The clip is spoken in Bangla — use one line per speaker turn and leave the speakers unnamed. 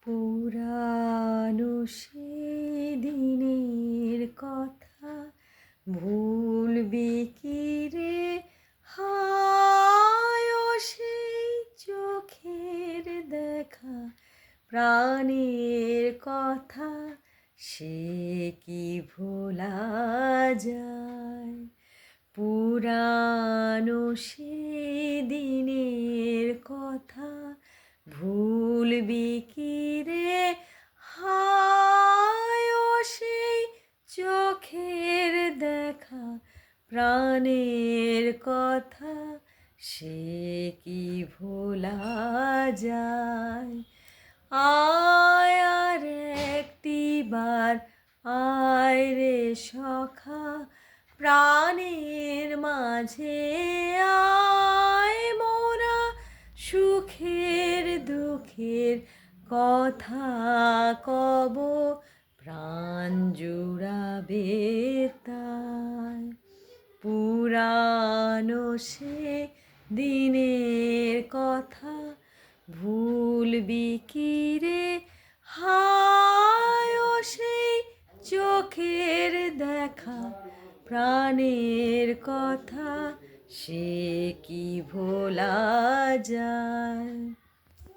পুরানো সেদিনের কথা ভুলবি কি রে? হায় ও সেই চোখের দেখা, প্রাণের কথা সে কি ভোলা যায়? পুরানো সেদিনের কথা ভুলবি কি রে? হায় ও সেই চোখের দেখা, প্রাণের কথা সে কি ভোলা যায়? আয় আর একটিবার আয় রে সখা, প্রাণের মাঝে আয়, মোরা সুখের দুঃখের কথা কব, প্রাণ জুড়াবে তাই। পুরানো সে দিনের কথা ভুলবি কি রে? হায় ও সেই চোখের দেখা, প্রাণের কথা সে কি ভোলা যায়?